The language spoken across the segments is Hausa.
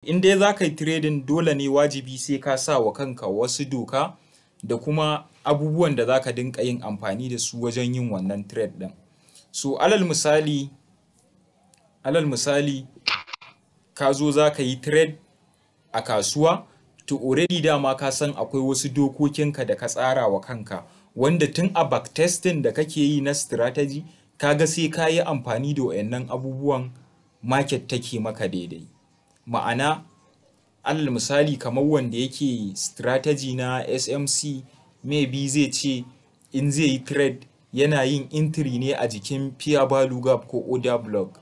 in dai za ka yi trading dole ne wajibi sai ka sa wa kanka wasu doka da kuma abubuwan da za ka dinka yin amfani da su wajen yin wannan trade ɗin. So alal misali ka zo za ka yi trade a kasuwa, to already dama ka san akwai wasu dokokinka da ka tsara wa kanka wanda tun a backtesting da kake yi na strategy kaga sai ka yi amfani da wayannan abubuwan market take maka daidai. Ma'ana alal misali kamar wanda yake strategy na SMC maybe zai ce in zai yi trade yana yin entry ne a jikin fair value gap ko order block.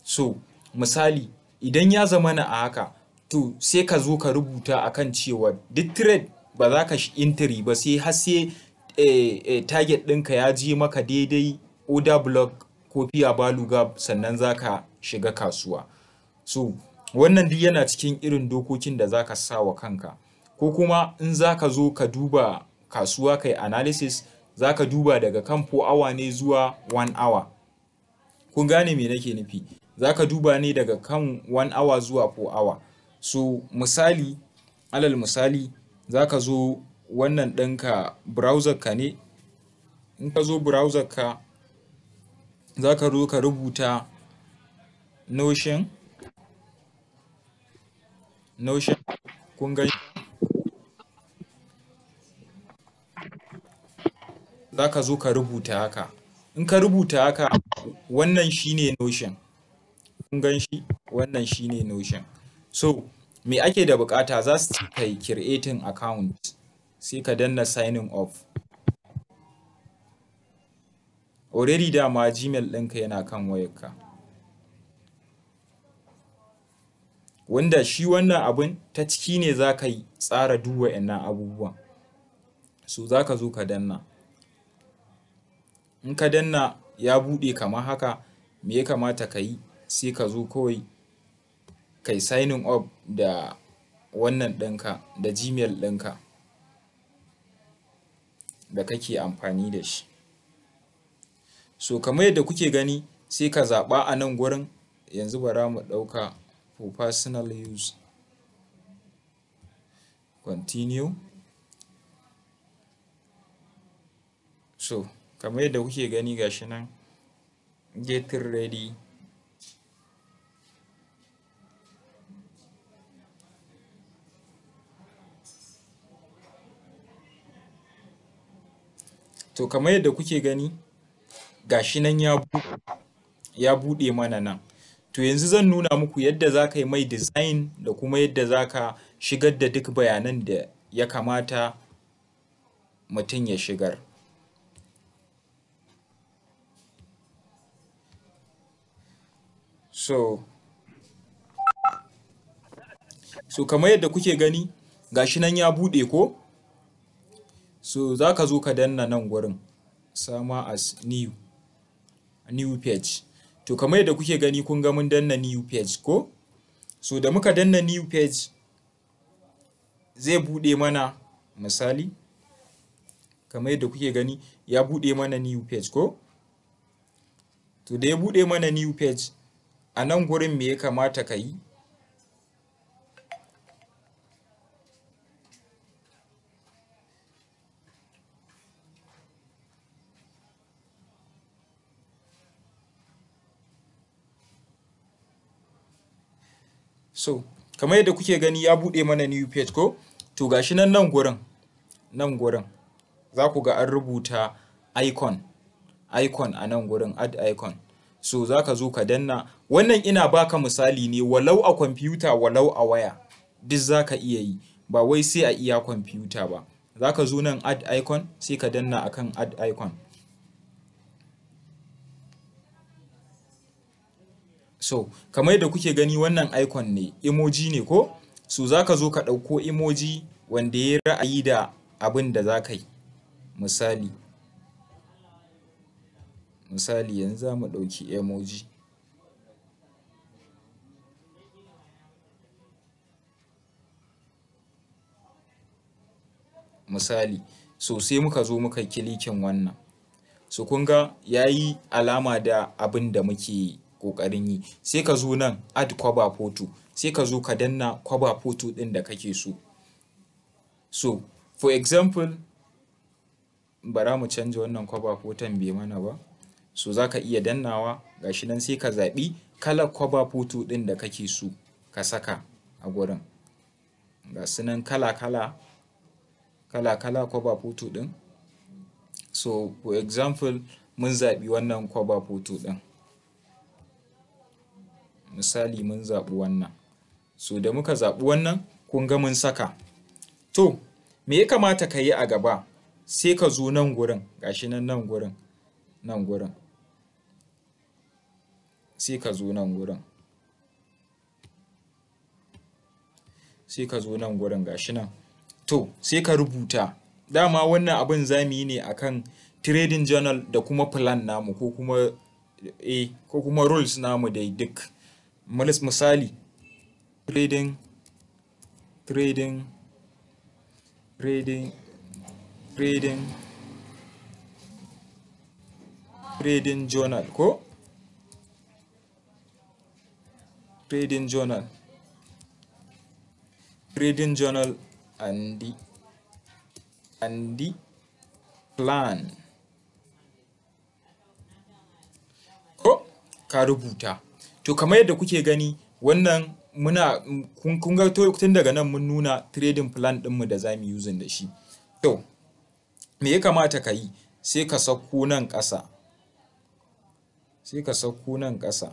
So misali idan ya zama na a haka, to sai ka zo ka rubuta akan cewa duk trade ba za ka entry ba sai har sai target ɗinka ya je maka daidai order block ko fair value gap sannan za ka shiga kasuwa. So wannan duk yana cikin irin dokokin da za ka sa wa kanka. Ko kuma in za ka zo ka duba kasuwa kai analysis, za ka duba daga kan 4 hour ne zuwa 1 hour. Kun gane me nake nufi? Za ka duba ne daga kan 1 hour zuwa 4 hour. So misali, alal misali za ka zo wannan ɗinka browser ka ne. In ka zo browser ka za ka zo ka rubuta Notion, kun gani? Za ka zo ka rubuta haka. In ka rubuta haka, wannan shine Notion. Kun gan shi? Wannan shine Notion. So me ake da bukata? Za su ce kai creating account, sai ka danna signing off. Already dama Gmail ɗinka yana kan wayarka. Wanda shi wannan abun ta ciki ne za ka yi tsara duk wayannan abubuwan. So za ka zo ka danna. In ka danna ya buɗe kamar haka, me ya kamata ka yi? Sai ka zo kawai kai signing up da wannan ɗinka, da Gmail ɗinka da kake amfani da shi. So kamar yadda kuke gani, sai ka zaɓa a nan gurin. Yanzu bara mu ɗauka for personal use. Continue. So kamar yadda kuke gani gashi nan, getting ready. To kamar yadda kuke gani gashi nan ya buɗe mana nan. To yanzu zan nuna muku yadda za ka yi mai design da kuma yadda za ka shigar da duk bayanan da ya kamata mutum ya shigar. So kamar yadda kuke gani gashi nan ya buɗe ko? So za ka zo ka danna nan gurin sama as new page. To kamar yadda kuke gani kun ga mun danna new page ko? So da muka danna new page zai buɗe mana misali. Kamar yadda kuke gani ya buɗe mana new page ko? To da ya buɗe mana new page, a nan gurin me ya kamata ka yi? So kamar yadda kuke gani ya buɗe mana new page ko? To gashi nan gurin za ku ga an rubuta icon a nan gurin, add icon. So za ka zo ka danna. Wannan ina baka misali ne walau a kwamfuta walau a waya duk za ka iya yi, ba wai sai a iya kwamfuta ba. Za ka zo nan add icon, sai ka danna akan add icon. So kamar yadda kuke gani wannan icon ne, emoji ne ko? So za ka zo ka ɗauko emoji wanda ya ra'ayi da abin da za ka yi. Misali yanzu za mu ɗauki emoji. Misali, so sai muka zo muka kilikin wannan. So kun ga yayi alama da abin da muke ƙoƙarin yi. Sai ka zo nan add cover photo, sai ka zo ka danna kwaba photo ɗin da kake so. So for example, bara mu canja wannan kwaba photon bai mana ba. So za ka iya dannawa gashi nan sai ka zaɓi kalar kwaba photo ɗin da kake so ka saka a gurin. Ga su nan kala-kala kwaba photo ɗin. So for example, mun zaɓi wannan kwaba photo ɗin. Misali mun zaɓi wannan. So da muka zaɓi wannan, kun ga mun saka. To, me ya kamata ka yi a gaba? Sai ka zo nan gurin, gashi nan nan gurin. Sai ka zo nan gurin. Gashi nan. To, sai ka rubuta. Dama wannan abin zamu yi ne akan trading journal da kuma plan namu ko kuma rules namu dai duk. Misali, trading journal ko? Trading journal and the plan. Ko ka rubuta. To kamar yadda kuke gani wannan kun ga tun daga nan mun nuna trading plan ɗinmu da za mu using da shi. To me ya kamata ka yi? Sai ka sauko nan ƙasa. Sai ka sauko nan ƙasa.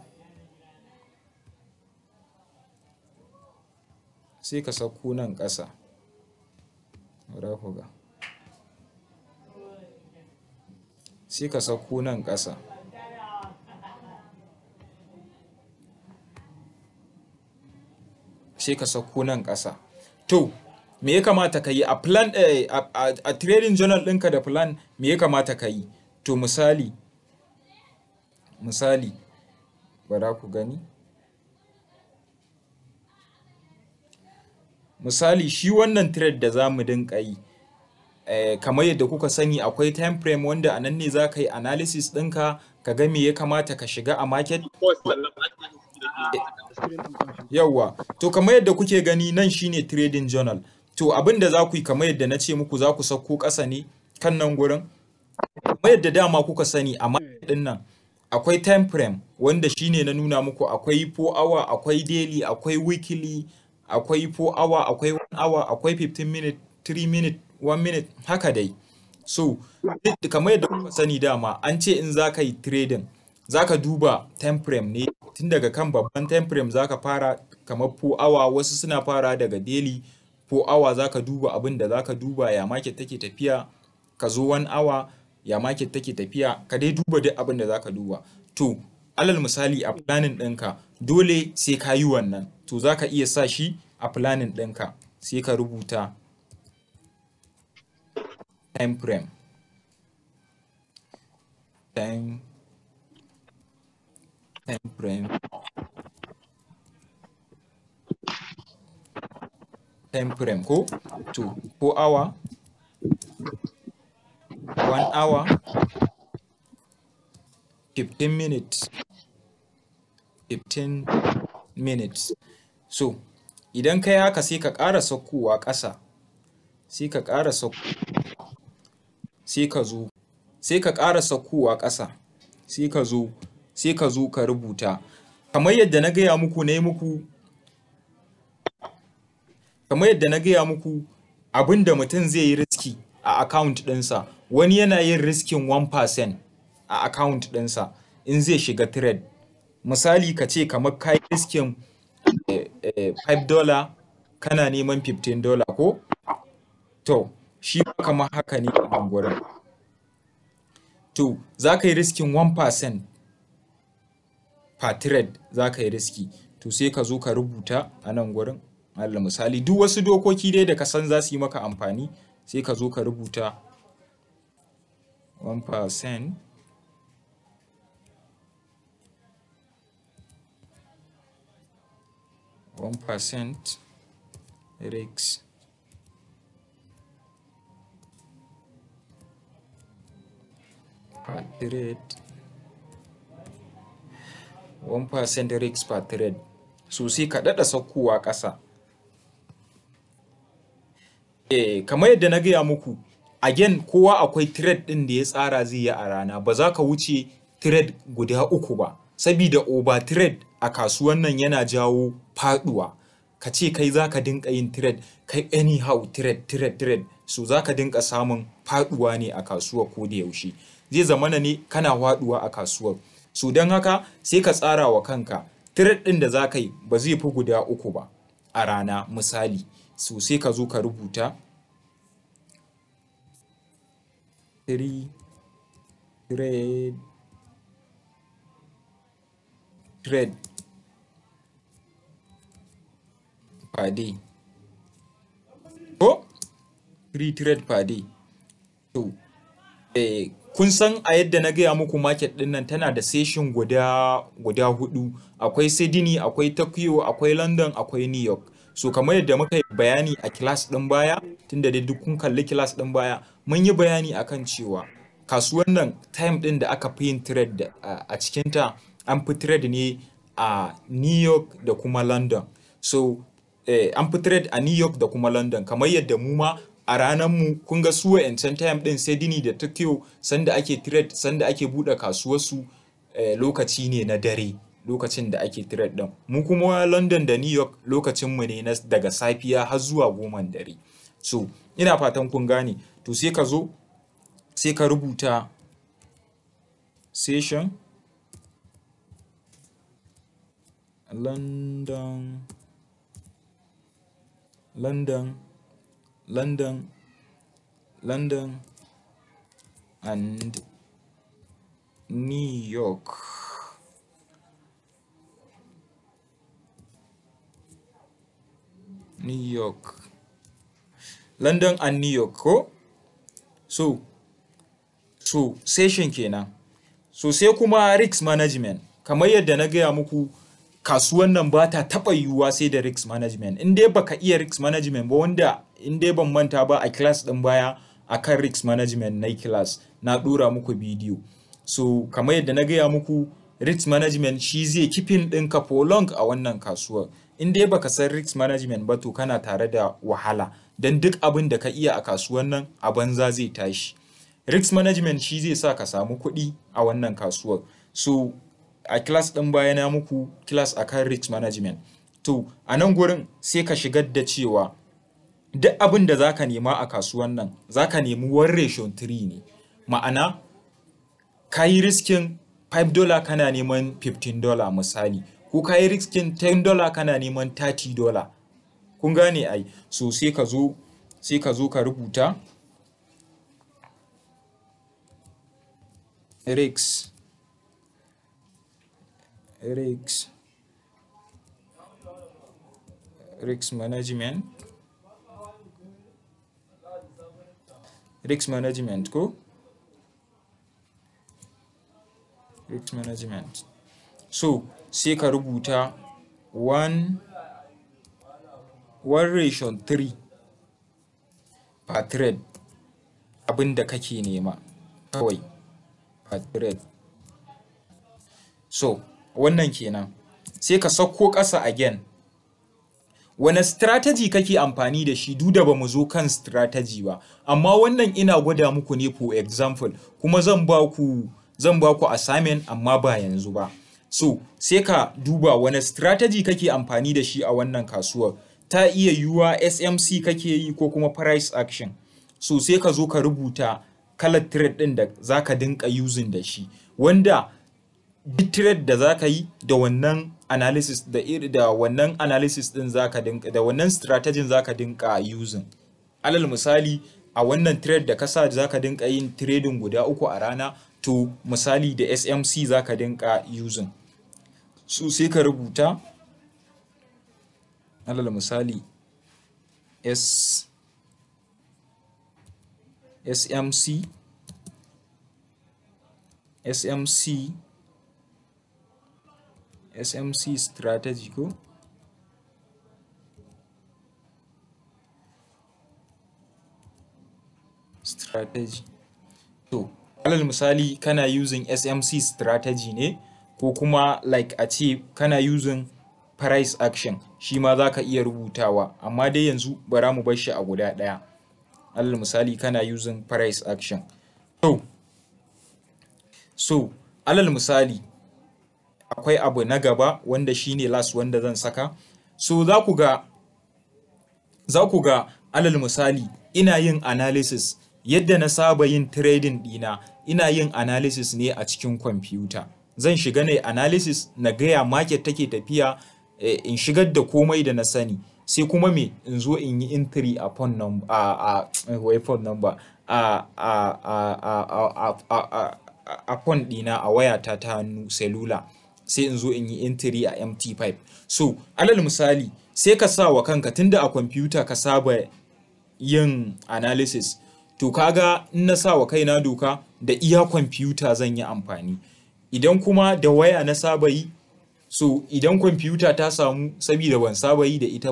Sai ka sauko nan ƙasa. Sai ka sauko nan ƙasa. Sai ka sauko nan ƙasa. To, me ya kamata ka yi a plan a trading journal ɗinka da plan me ya kamata ka yi? To misali bara ku gani. Misali shi wannan trade da za mu dinga yi kamar yadda kuka sani akwai time frame wanda a nan ne za ka yi analysis ɗinka ka ga me ya kamata ka shiga a market. Yawwa, to kamar yadda kuke gani nan shine trading journal. To abin da za ku yi kamar yadda na ce muku za ku sauko ƙasa ne kan nan gurin. Kamar yadda dama kuka sani a market ɗin nan akwai time frame wanda shine na nuna muku akwai 4 hour, akwai daily, akwai weekly, akwai 4 hour, akwai 1 hour, akwai 15 minute, 3 minute, 1 minute haka dai. So kamar yadda kuka sani dama an ce in za ka yi trading za ka duba time frame ne tun daga kan babban time frame za ka fara kamar 4 hour, wasu suna fara daga daily 4 hour za ka duba abin da za ka duba ya market take tafiya, ka zo 1 hour ya market take tafiya, ka dai duba duk abin da za ka duba. To alal misali a planning ɗinka dole sai ka yi wannan. To za ka iya sa shi a planning ɗinka sai ka rubuta time frame. Time frame ko? To 4 hour, 1 hour, 15 minutes. So idan kai haka sai ka ƙara saukowa ƙasa. Sai ka ƙara sai ka zo. Sai ka ƙara saukowa ƙasa. Sai ka zo ka rubuta. Kamar yadda na gaya muku abinda mutum zai yi riski a account ɗinsa. Wani yana yin riskin 1% a account ɗinsa in zai shiga trade. Misali ka ce kamar ka yi riskin $5 kana neman $15 ko? To, shi kamar haka ne a nan gurin. To, za ka yi riskin 1% per trade za ka yi riski. To, sai ka zo ka rubuta a nan gurin. Alal misali, duk wasu dokoki dai da ka san za su yi maka amfani, sai ka zo ka rubuta 1%. 1% risk per trade. 1% risk per trade. so sai ka daɗa saukowa ƙasa. Kamar yadda na gaya muku, again kowa akwai trade ɗin da ya tsara zai yi a rana, ba za ka wuce trade guda 3 ba, sabida over trade a kasuwan nan yana jawo faduwa. Ka ce kai za ka dinka yin trade, kai anyhow trade, so za ka dinka samun faduwa ne a kasuwa ko da yaushe, zai zamana ne kana faduwa a kasuwar. So don haka sai ka tsara wa kanka trade ɗin da za ka yi ba zai fi guda 3 ba a rana misali. So sai ka zo ka rubuta 3 trade per day, ko 3 trade per day. To kun san a yadda na gaya muku market din nan tana da session guda 4, akwai Sydney, akwai Tokyo, akwai London, akwai New York. So kamar yadda muka yi bayani a class din baya, tunda dai duk kun kalli class din baya, mun yi bayani akan cewa kasuwan nan time din da aka fi yin trade a cikin ta, an fi trade ne a New York da kuma London. So an fi trade a New York da kuma London, kamar yadda mu ma a ranar mu kun ga su wa'ancan time din Sydney da Tokyo sanda ake trade, sanda ake bude kasuwar su lokaci ne na dare, lokacin da ake trade din. Mu kuma London da New York lokacin mu ne daga safiya har zuwa 10 dare. So ina fatan kun gane. To sai ka zo sai ka rubuta session London and New York. London and New York, ko? So session kenan. So sai kuma risk management. Kamar yadda na gaya muku, kasuwan nan ba ta taɓa yiwuwa sai da risk management. In dai baka iya risk management ba, wanda in dai ban manta ba a class ɗin baya akan risk management na class na ɗora muku bidiyo. So kamar yadda na gaya muku, risk management shi zai kifin ɗinka for long a wannan kasuwar. In dai baka san risk management ba to kana tare da wahala, don duk abin da ka iya a kasuwan nan a banza zai tashi. Risk management shi zai sa ka samu kuɗi a wannan kasuwar. So a class ɗin baya na muku class akan risk management. To a nan gurin sai ka shigar da cewa duk abin da zaka nema a kasuwan nan zaka nemi 1:3 ne. Ma'ana kayi riskin $5 kana neman $15 misali, ko kayi riskin $10 kana neman $30. Kun gane ai. So sai ka zo ka rubuta risk management ko risk management. So sai ka rubuta 1:3 per trade, abin da kake nema kawai per trade. So wannan kenan. Sai ka sauko ƙasa again. Wane strategy kake amfani da shi? Duk da ba mu zo kan strategy ba, amma wannan ina gwada muku ne for example, kuma zan ba ku assignment amma ba yanzu ba. So sai ka duba wane strategy kake amfani da shi a wannan kasuwar. Ta iya yiwuwa SMC kake yi ko kuma price action. So sai ka zo ka rubuta kalar trade ɗin da zaka dinka using da shi, wanda duk trade da zaka yi da wannan analysis da wannan analysis din zaka dinka, da wannan strategy zaka dinka using. Alal misali a wannan trade da kasa zaka dinka yin trading guda 3 a rana, to misali da SMC zaka dinka using. So sai ka rubuta alal misali SMC strategy ko strategy. To alal misali kana using SMC strategy ne, ko kuma like a ce kana using price action shi ma za ka iya rubutawa, amma dai yanzu bara mu bar shi a guda ɗaya. Alal misali kana using price action. So alal misali akwai abu na gaba wanda shine last wanda zan saka. So za ku ga alal misali ina yin analysis yadda na saba yin trading dina, ina yin analysis ne a cikin kwamfuta. Zan shiga ne analysis na gaya market take tafiya, in shigar da komai da na sani, sai kuma in zo in yi entry a phone number a phone dina a wayata ta hannu cellular, sai in zo in yi entry a MT5. So alal misali sai ka sa wa kanka, tunda a kwamfuta ka saba yin analysis, to kaga in na sa wa kaina doka da iya kwamfuta zan yi amfani. Idan kuma da waya na saba yi, so idan kwamfuta ta samu saboda ban saba yi da ita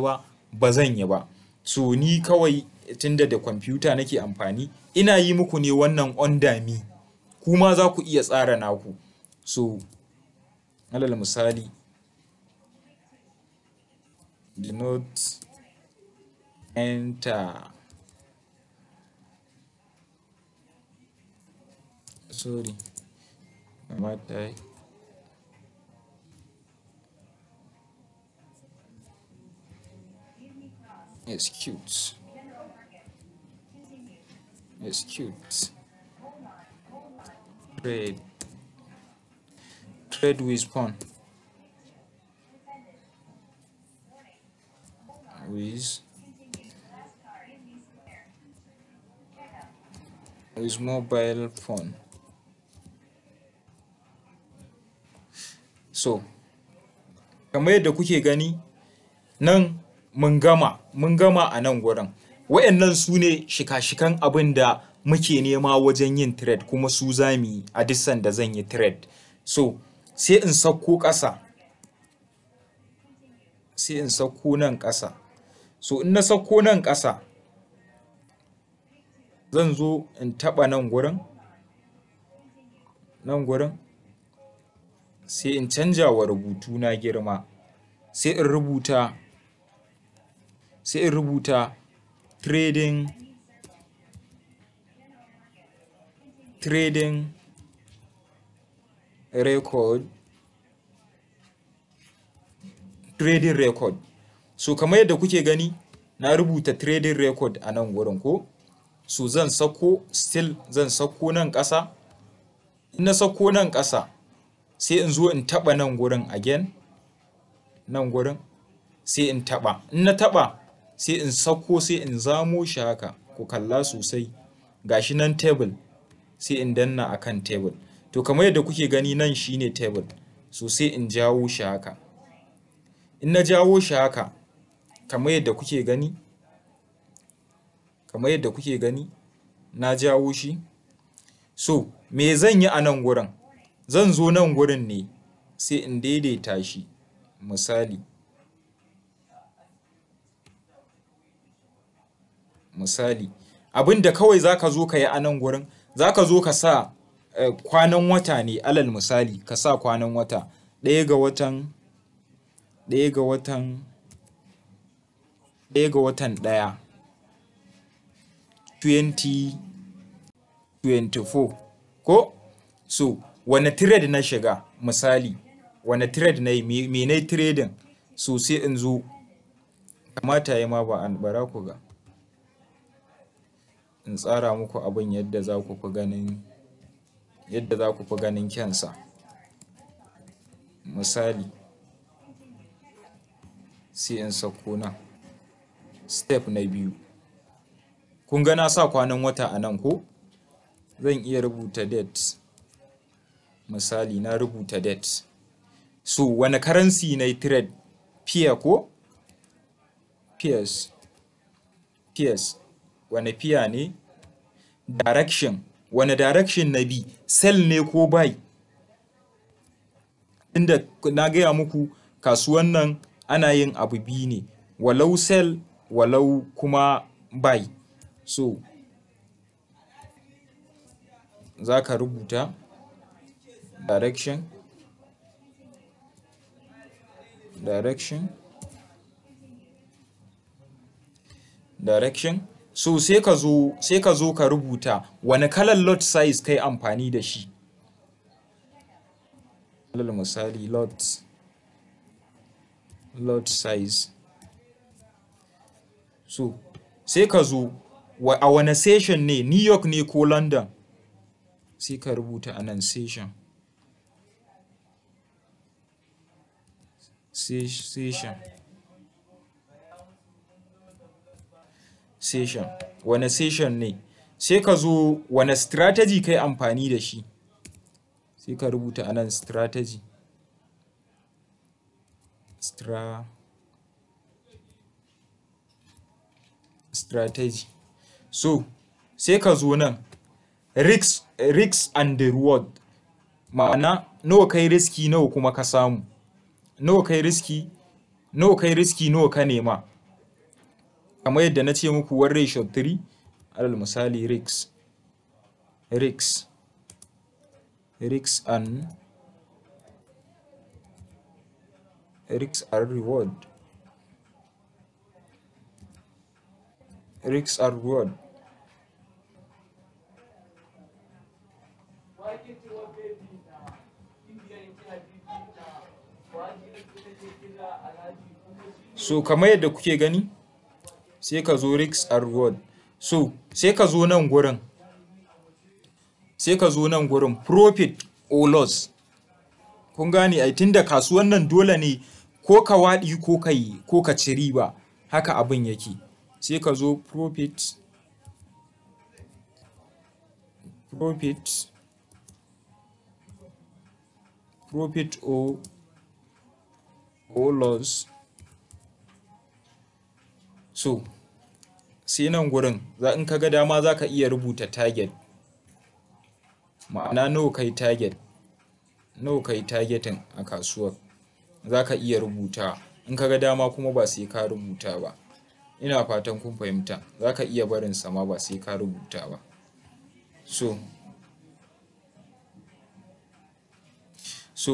ba zan yi ba. So ni kawai tunda da kwamfuta nake amfani, ina yi muku ne wannan under me, kuma za ku iya tsara naku. So alal misali do not enter, sorry, execute trade with pawn with mobile phone. So kamar yadda kuke gani nan mun gama a nan gurin. Wayannan su ne shika-shikan abin da muke nema wajen yin trade, kuma su zamu yi a duk sanda zan yi trade. So sai in sauko ƙasa, sai in sauko nan ƙasa. So in na sauko nan ƙasa, zan zo in taɓa nan gurin, sai in canja wa rubutu na girma, sai in rubuta trading record. So kamar yadda kuke gani na rubuta trading record a nan gurin ko. So zan sauko nan ƙasa. In na sauko nan ƙasa, sai in zo in taɓa nan gurin again, nan gurin sai in taɓa. In na taɓa sai in sauko, sai in zamo shi haka, ku kalla sosai, gashi nan table, sai in danna akan table. To kamar yadda kuke gani nan shine table, so sai in jawo shi haka. In na jawo shi haka kamar yadda kuke gani na jawo shi. So me zan yi a nan gurin? Zan zo nan gurin ne sai in daidaita shi. Misali abinda kawai zaka zo ka yi a nan gurin, zaka zo ka sa kwanan wata ne. Alal misali ka sa kwanan wata 1 ga watan 1 2024 ko. So wane trade na shiga, misali wane trade na yi, me na trading. So sai in zo, kamata ya ma bara ku ga in tsara muku abin yadda za ku fi ganin kyansa. Misali sai in sauko nan step na 2. Kun ga na sa kwanan wata a nan ko. Zan iya rubuta date, misali na rubuta date. So wane currency na trade? Pair ko pairs. Wane pair ne? Direction, wane direction na bi? Sell ne ko buy? Inda na gaya muku kasuwan nan ana yin abu biyu ne, walau sell walau kuma buy. So za ka rubuta direction direction. So sai ka zo ka rubuta wani kalan lot size kai amfani da shi. Alal misali lot size. So sai ka zo a wane session ne, New York ne ko London, sai ka rubuta anan session. Wane session ne, sai ka zo wane strategy kai amfani da shi, sai ka rubuta anan strategy. So sai ka zo nan risk and the reward, ma'ana nawa kai riski nawa kuma ka samu, nawa kai riski nawa ka nema. Kamar yadda na ce muku 1:3, alal misali risk and reward. So kamar yadda kuke gani, sai ka zo risk and reward. So sai ka zo nan gurin profit or loss. Kun gane ai, tunda kasuwan nan dole ne ko ka waɗi ko ka ci riba, haka abin yake. Sai ka zo profit or loss. So sai nan gurin in ka ga dama za ka iya rubuta target, ma'ana nawa kai targeting a kasuwar, za ka iya rubuta. In ka ga dama kuma ba sai ka rubuta ba. Ina fatan kun fahimta. Za ka iya barin sama ba sai ka rubuta ba. So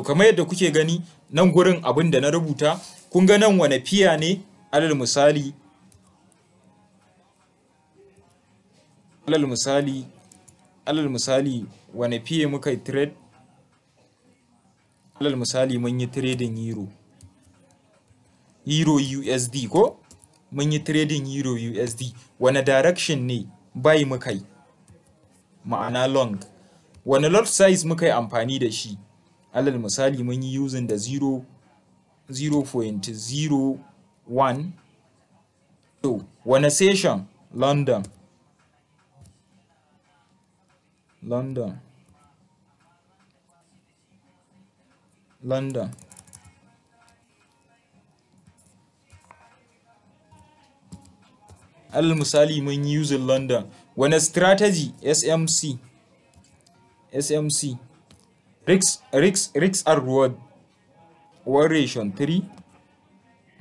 kamar yadda kuke gani nan gurin abin da na rubuta, kun ga nan wane fiya ne, alal misali wane fiye muka yi trade. Alal misali mun yi trading euro USD ko mun yi trading euro USD. Wane direction ne buy muka yi, ma'ana long. Wane lot size muka yi amfani da shi, alal misali mun yi using da 0.01. So wane session, London. Alal misali mun yi using London. Wane strategy, SMC. Risk and reward 1:3.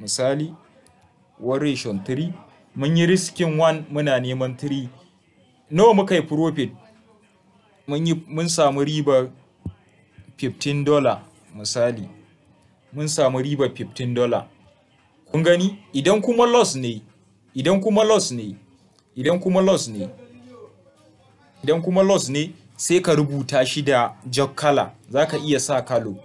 Misali 1:3. Mun yi riskin 1 muna neman 3. Nawa muka yi profit? Mun samu riba $15 misali. Mun samu riba $15. Kun gani? Idan kuma loss ne sai ka rubuta shi da jog color. Zaka iya sa kalo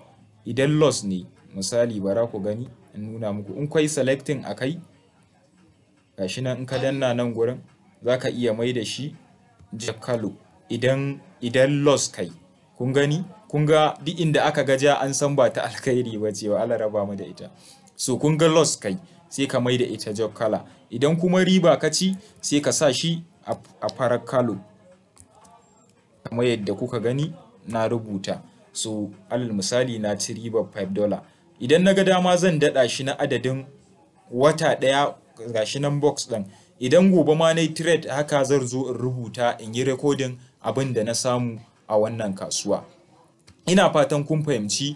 idan loss ne. Misali bara ku gani in nuna muku. In kai selecting akai, gashi nan in ka danna nan gurin zaka iya mai da shi jog kalo idan loss kai. Kun gani? Kun ga duk inda aka ga ja an san ba ta alkhairi ba ce, wa Allah raba mu da ita. So kun ga loss kai sai ka mai da ita jog color. Idan kuma riba ka ci sai ka sa shi a farar kalo kamar yadda kuka gani na rubuta. So alal misali na ci ribar $5. Idan na ga dama zan daɗa shi na adadin wata ɗaya, gashi nan box ɗin. Idan gobe ma na yi trade haka zan zo in rubuta in yi recording abin da na samu a wannan kasuwa. Ina fatan kun fahimci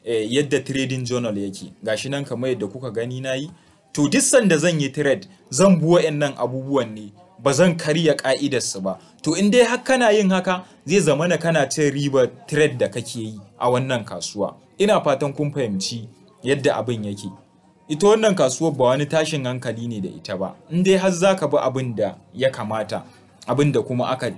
yadda trading journal yake. Gashi nan kamar yadda kuka gani na yi. To duk sanda zan yi trade zan bi wa'annan abubuwan ne, ba zan karya ka'idarsu ba. To in dai har kana yin haka zai zamana kana cin ribar trade da kake yi a wannan kasuwa. Ina fatan kun fahimci yadda abin yake. ita wannan kasuwar ba wani tashin hankali ne da ita ba, in dai har zaka bi abin da ya kamata, abin da kuma aka